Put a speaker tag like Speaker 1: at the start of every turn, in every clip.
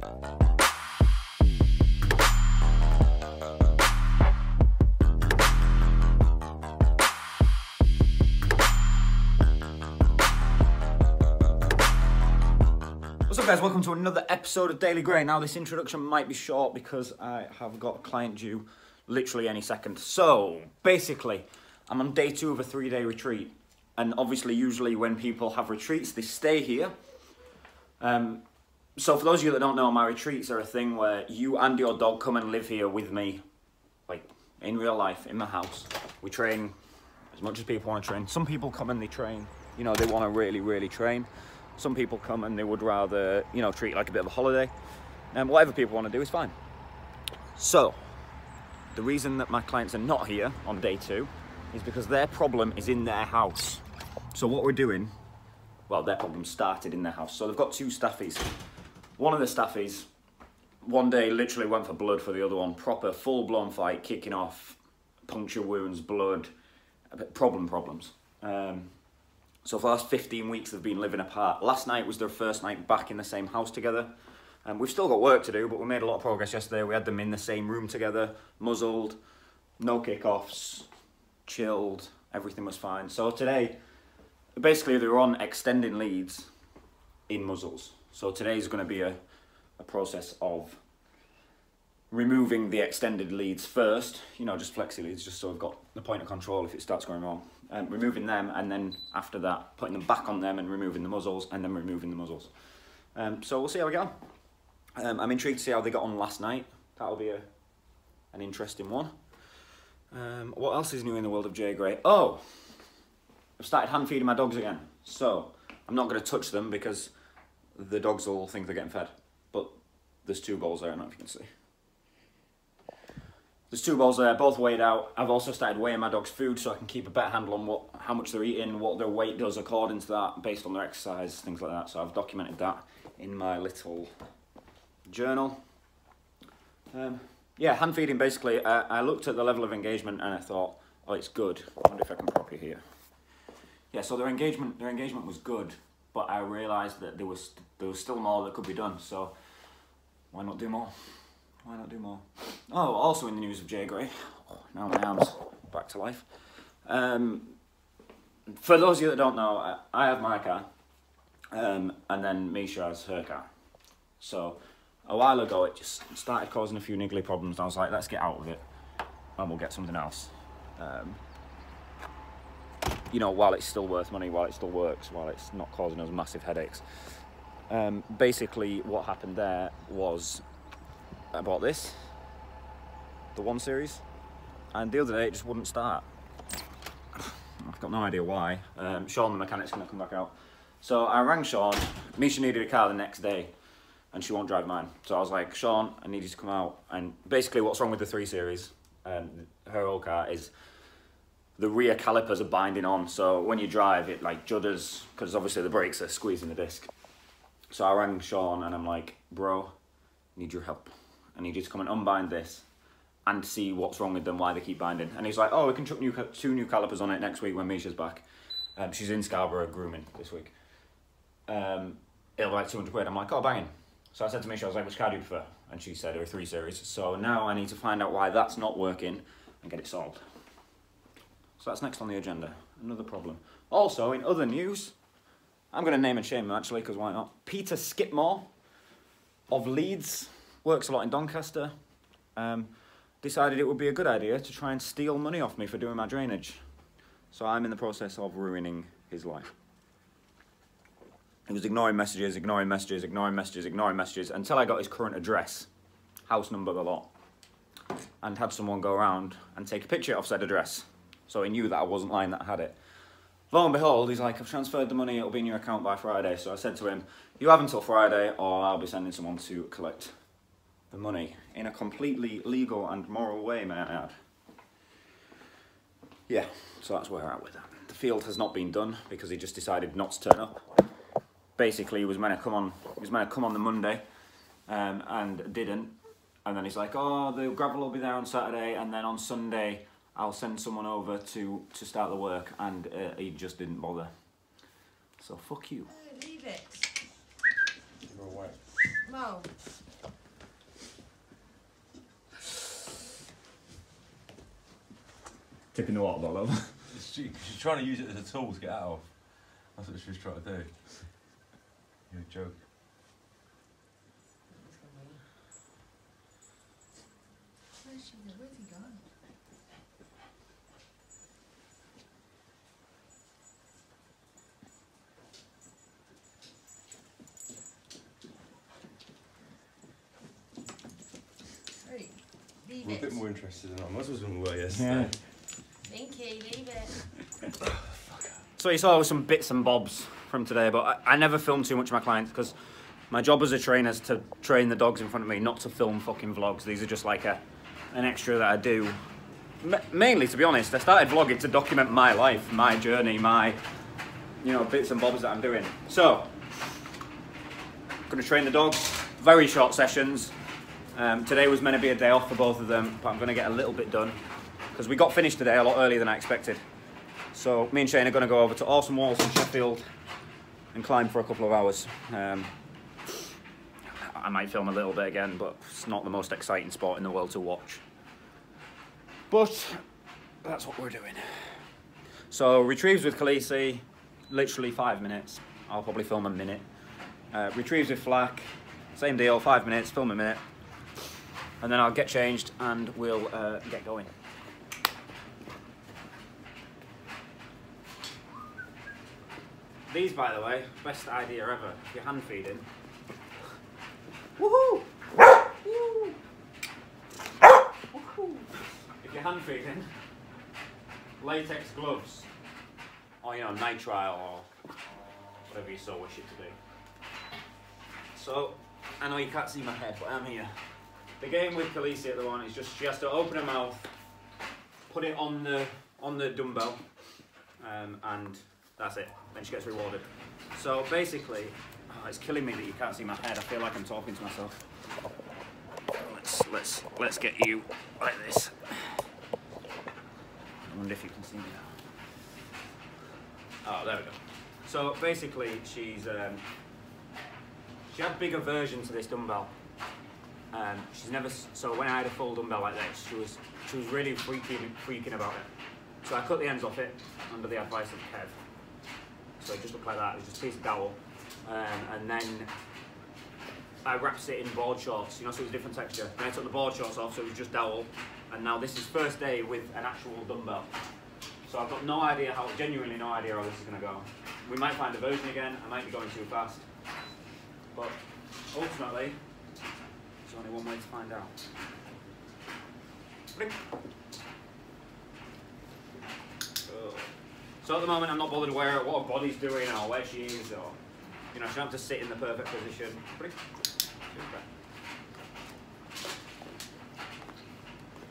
Speaker 1: What's up guys, welcome to another episode of Daily Grey. Now this introduction might be short because I have got a client due literally any second. So basically, I'm on day 2 of a 3-day retreat. And obviously usually when people have retreats, they stay here. So for those of you that don't know, my retreats are a thing where you and your dog come and live here with me, like in real life, in my house. We train as much as people want to train. Some people come and they train, you know, they want to really train. Some people come and they would rather, you know, treat it like a bit of a holiday. And whatever people want to do is fine. So, the reason that my clients are not here on day 2 is because their problem is in their house. So what we're doing, well, their problem started in their house. So they've got 2 staffies. One of the staffies, one day literally went for blood for the other one. Proper, full-blown fight, kicking off, puncture wounds, blood, problems. So for the last 15 weeks they've been living apart. Last night was their first night back in the same house together. We've still got work to do, but we made a lot of progress yesterday. We had them in the same room together, muzzled, no kickoffs, chilled, everything was fine. So today, basically they were on extending leads in muzzles. So today's going to be a process of removing the extended leads first, you know, just flexi leads, just so we've got the point of control if it starts going wrong. Removing them, and then after that putting them back on them and removing the muzzles, and then removing the muzzles. So we'll see how we go on. I'm intrigued to see how they got on last night. That'll be an interesting one. What else is new in the world of J Grey? Oh, I've started hand feeding my dogs again. So I'm not going to touch them because the dogs will think they're getting fed. But there's 2 bowls there, I don't know if you can see. There's 2 bowls there, both weighed out. I've also started weighing my dog's food so I can keep a better handle on how much they're eating, what their weight does according to that, based on their exercise, things like that. So I've documented that in my little journal. Yeah, hand feeding basically, I looked at the level of engagement and I thought, oh, it's good. I wonder if I can prop you here. Yeah, so their engagement was good, but I realised that there was still more that could be done, so why not do more? Why not do more? Oh, also in the news of J Grey, now my arm's back to life. For those of you that don't know, I have my car, and then Misha has her car. So a while ago it just started causing a few niggly problems, and I was like, let's get out of it, and we'll get something else. You know, while it's still worth money, while it still works, while it's not causing us massive headaches. Basically what happened there was, I bought this, the 1 Series, and the other day it just wouldn't start. I've got no idea why. Sean the mechanic's going to come back out. So I rang Sean. Misha needed a car the next day and she won't drive mine. So I was like, Sean, I need you to come out. And basically what's wrong with the 3 Series, her old car, is the rear calipers are binding on. So when you drive it like judders, because obviously the brakes are squeezing the disc. So I rang Sean and I'm like, bro, I need your help. I need you to come and unbind this and see what's wrong with them, why they keep binding. And he's like, oh, we can chuck 2 new calipers on it next week when Misha's back. She's in Scarborough grooming this week. It'll be like 200 quid. I'm like, oh, banging. So I said to Misha, I was like, which car do you prefer? And she said, a 3 Series. So now I need to find out why that's not working and get it solved. So that's next on the agenda, another problem. Also, in other news, I'm going to name and shame him actually, because why not? Peter Skipmore of Leeds, works a lot in Doncaster, decided it would be a good idea to try and steal money off me for doing my drainage. So I'm in the process of ruining his life. He was ignoring messages until I got his current address, house number, the lot, and had someone go around and take a picture of said address. So he knew that I wasn't lying, that I had it. Lo and behold, he's like, I've transferred the money, it'll be in your account by Friday. So I said to him, you have until Friday or I'll be sending someone to collect the money in a completely legal and moral way, may I add. Yeah, so that's where we're at with that. The field has not been done because he just decided not to turn up. Basically, he was meant to come on the Monday and didn't. And then he's like, oh, the gravel will be there on Saturday, and then on Sunday I'll send someone over to start the work, and he just didn't bother. So fuck you.
Speaker 2: Leave it.
Speaker 3: Go away.
Speaker 2: No.
Speaker 1: Tipping the water bottle over.
Speaker 2: She's trying to use it as a tool to get out of. That's what she was trying to do. You're a joke.
Speaker 3: Where's he gone? Right, leave
Speaker 2: We're a
Speaker 3: it.
Speaker 2: bit more interested in our muscles than we were yesterday.
Speaker 1: Yeah.
Speaker 3: Thank you, leave it.
Speaker 1: So you saw some bits and bobs from today, but I never film too much of my clients because my job as a trainer is to train the dogs in front of me, not to film fucking vlogs. These are just like an extra that I do. Mainly, to be honest, I started vlogging to document my life, my journey, my, you know, bits and bobs that I'm doing. So, I'm gonna train the dogs, very short sessions. Today was meant to be a day off for both of them, but I'm gonna get a little bit done because we got finished today a lot earlier than I expected. So, me and Shane are gonna go over to Awesome Walls in Sheffield and climb for a couple of hours. I might film a little bit again, but it's not the most exciting sport in the world to watch. But that's what we're doing. So retrieves with Khaleesi, literally 5 minutes. I'll probably film a minute. Retrieves with Flack, same deal, 5 minutes, film a minute. And then I'll get changed and we'll get going. These, by the way, best idea ever. If you're hand feeding. Woohoo! Woo! Woohoo! If you're hand feeding, latex gloves, or you know, nitrile, or whatever you so wish it to be. So, I know you can't see my head, but I'm here. The game with Khaleesi at the moment is just she has to open her mouth, put it on the dumbbell, and that's it. Then she gets rewarded. So basically, it's killing me that you can't see my head. I feel like I'm talking to myself. Let's get you like this. I wonder if you can see me now. Oh, there we go. So basically, she had bigger versions of this dumbbell. She's never. So when I had a full dumbbell like this, she was really freaking about it. So I cut the ends off it under the advice of Kev. So it just looked like that. It was just a piece of dowel. And then I wrapped it in board shorts, you know, so it was a different texture. Then I took the board shorts off, so it was just dowel. And now this is first day with an actual dumbbell. So I've got no idea genuinely no idea how this is going to go. We might find a version again, I might be going too fast. But ultimately, there's only one way to find out. So at the moment, I'm not bothered what her body's doing or where she is, or you know, she doesn't have to sit in the perfect position.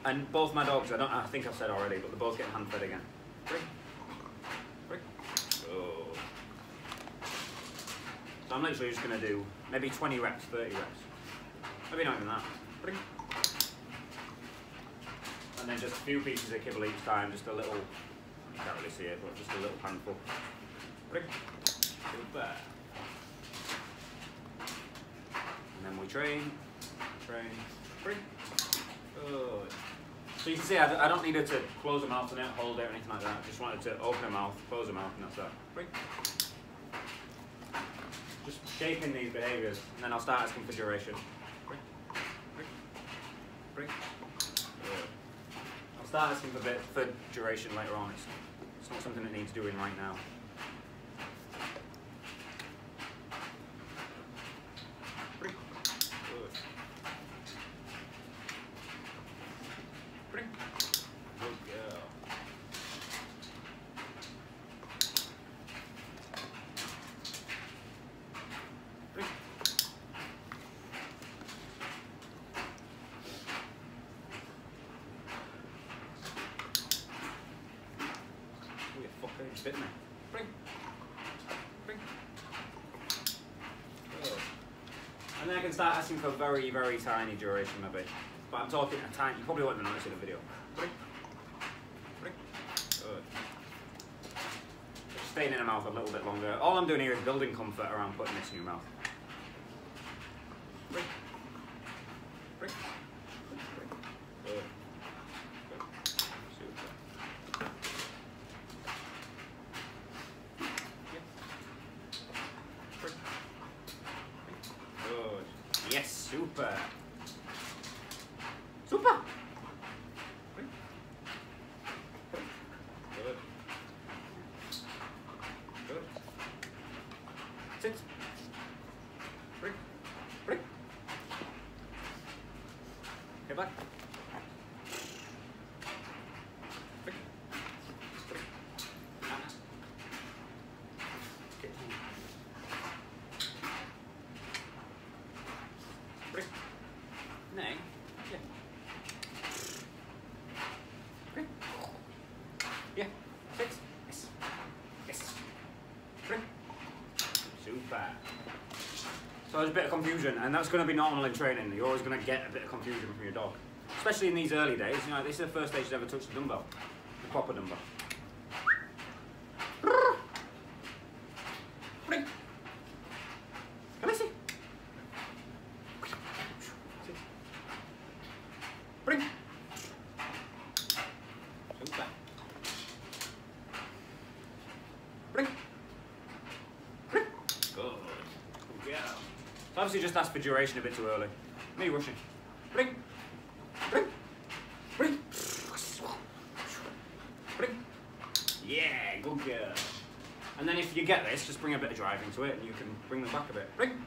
Speaker 1: And both my dogs, I think I've said already, but they're both getting hand fed again. Oh. So I'm literally just going to do maybe 20 reps, 30 reps. Maybe not even that. And then just a few pieces of kibble each time, just a little, you can't really see it, but just a little handful. Super. And then we train. Good. So you can see I don't need her to close her mouth and hold it or anything like that. I just wanted to open her mouth, close her mouth, and that's that. Just shaping these behaviours, and then I'll start asking for duration. I'll start asking for duration later on. It's not something that needs doing right now. Bit me. And then I can start asking for very, very tiny duration maybe. But I'm talking a tiny, you probably won't even notice in the video. Good. Just staying in the mouth a little bit longer. All I'm doing here is building comfort around putting this in your mouth. Yes, super. Super. Good. Good. Sit. Bring. Bring. Get back. Bring. Bring. Get down. Bring. Nee. Yeah. Bring. Yeah. Sit. Yes. Yes. Bring. Super. So there's a bit of confusion, and that's going to be normal in training. You're always going to get a bit of confusion from your dog, especially in these early days. You know, this is the first day she's ever touched the dumbbell, the proper dumbbell. Bring. Can I see? Sit. Bring. Super. Bring. Bring. Good. Yeah. So obviously just asked for duration a bit too early. Me rushing. Bring. Bring. Bring. Bring. Yeah, good girl. And then if you get this, just bring a bit of drive into it and you can bring them back a bit. Bring.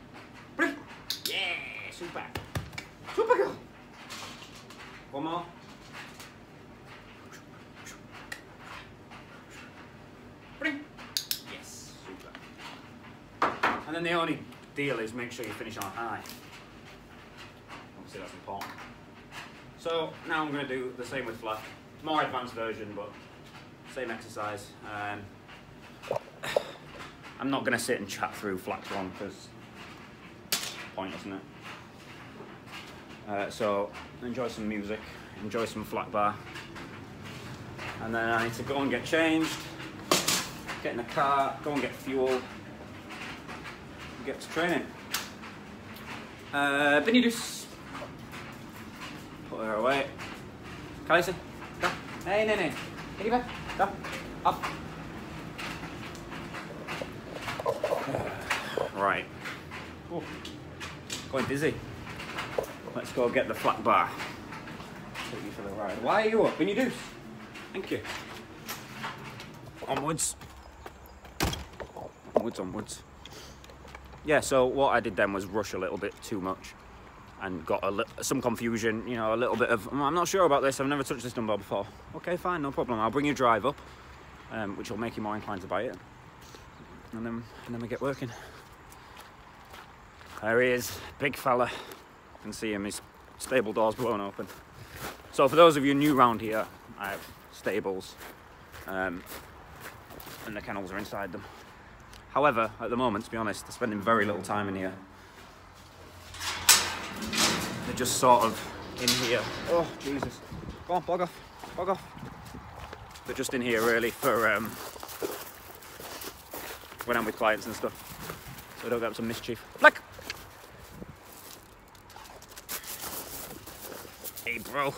Speaker 1: Bring. Yeah, super. Super girl. One more. Bring. Yes, super. And then the only deal is make sure you finish on a high. Obviously that's important. So now I'm going to do the same with flat. More advanced version, but same exercise. I'm not going to sit and chat through flat one because pointless, isn't it? So enjoy some music, enjoy some flat bar, and then I need to go and get changed, get in the car, go and get fuel, get to training. Benidus. Put her away. Kalisa, go. Hey, Nene. Hey, back. Go. Up. Right. Ooh. Going dizzy. Let's go get the flat bar. Take you for the ride. Why are you up? Benidus. Thank you. Onwards. Onwards, onwards. Yeah, so what I did then was rush a little bit too much and got some confusion, you know, a little bit of, I'm not sure about this, I've never touched this dumbbell before. Okay, fine, no problem. I'll bring your drive up, which will make you more inclined to buy it. And then we get working. There he is, big fella. You can see him, his stable door's blown open. So for those of you new round here, I have stables, and the kennels are inside them. However, at the moment, to be honest, they're spending very little time in here. They're just sort of in here. Oh, Jesus. Go on, bog off, bog off. They're just in here really for when I'm with clients and stuff, so I don't get up some mischief. Look! Hey, bro.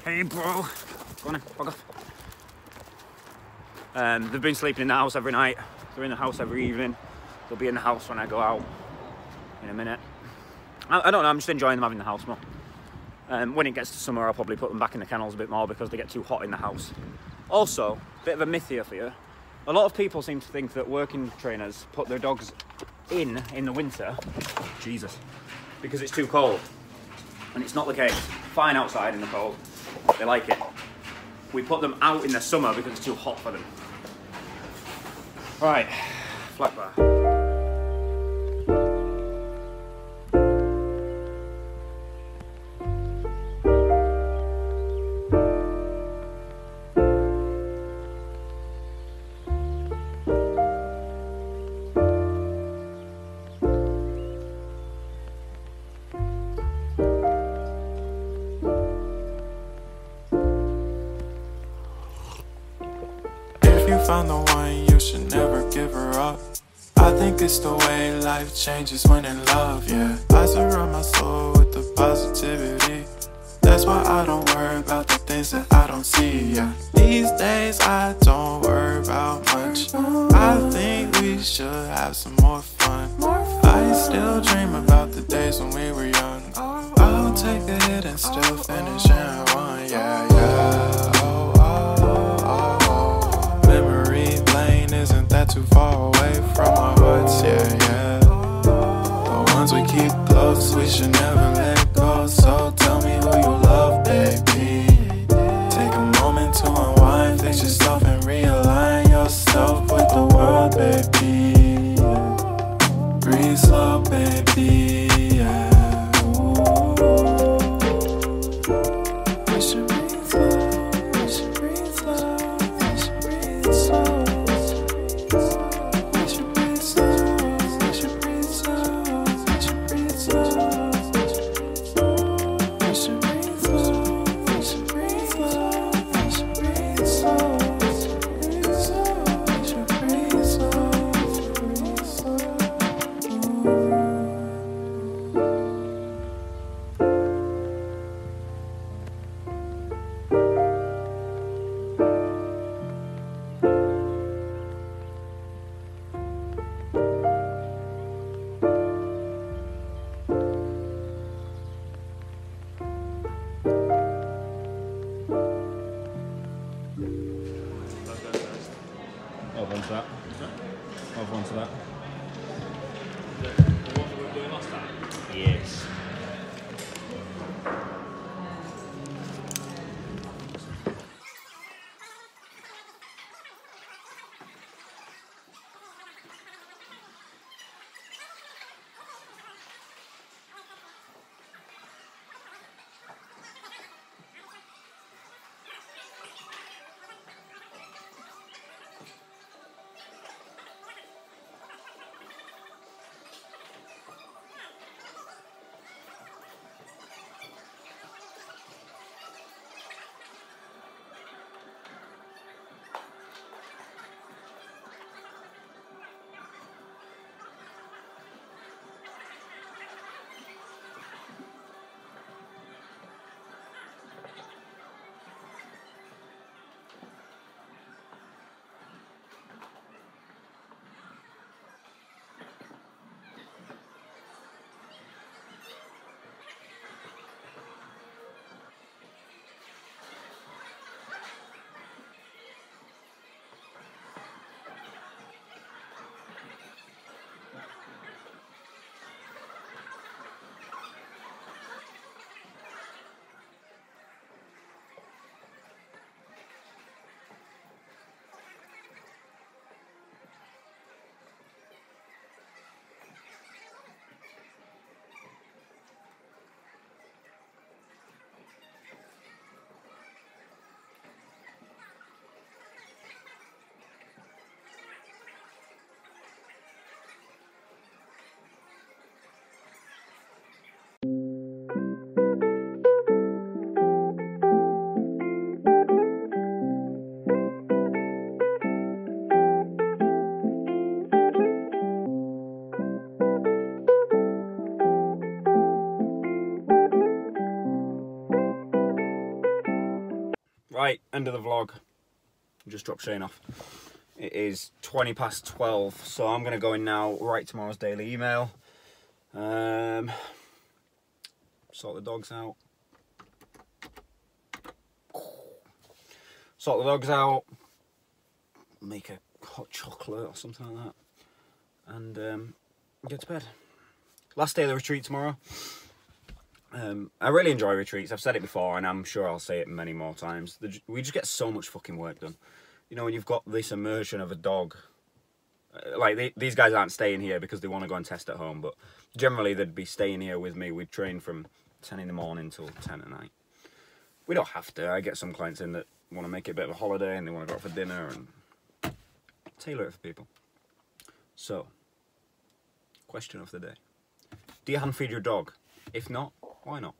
Speaker 1: Hey, bro. Go on then, bog off. They've been sleeping in the house every night. They're in the house every evening. They'll be in the house when I go out in a minute. I don't know, I'm just enjoying them having the house more. When it gets to summer, I'll probably put them back in the kennels a bit more because they get too hot in the house. Also, a bit of a myth here for you. A lot of people seem to think that working trainers put their dogs in the winter, Jesus, because it's too cold. And it's not the case. Fine outside in the cold. They like it. We put them out in the summer because it's too hot for them. Right, flat bar.
Speaker 4: Found the one, you should never give her up. I think it's the way life changes when in love, yeah. I surround my soul with the positivity. That's why I don't worry about the things that I don't see, yeah. These days I don't worry about much. I think we should have some more fun. I still dream about the days days when we were young. I'll take the hit and still finish and one. Yeah, yeah. Oh, oh, oh, oh. Memory lane isn't that too far away from our hearts. Yeah, yeah. The ones we keep close, we should never let go. So tell me who you love, baby. Take a moment to unwind, fix yourself and realign yourself with the world, baby. Breathe slow, baby, yeah. Ooh. We should breathe slow, we should breathe slow, we should breathe slow. We should breathe slow, we should breathe slow, we should breathe slow. We should breathe slow, we should breathe slow, we should breathe slow. We should breathe slow, breathe slow.
Speaker 1: I'll have one to that. I'll have one to that.
Speaker 5: The one that we were doing last time?
Speaker 1: Yes. Right, end of the vlog. Just dropped Shane off. It is 20 past 12, so I'm going to go in now, write tomorrow's daily email. Sort the dogs out. Sort the dogs out. Make a hot chocolate or something like that. And get to bed. Last day of the retreat tomorrow. I really enjoy retreats. I've said it before, and I'm sure I'll say it many more times. We just get so much fucking work done. You know, when you've got this immersion of a dog. Like, these guys aren't staying here because they want to go and test at home, but generally they'd be staying here with me. We'd train from 10 in the morning till 10 at night. We don't have to. I get some clients in that want to make it a bit of a holiday and they want to go out for dinner and tailor it for people. So, question of the day. Do you hand feed your dog? If not, why not?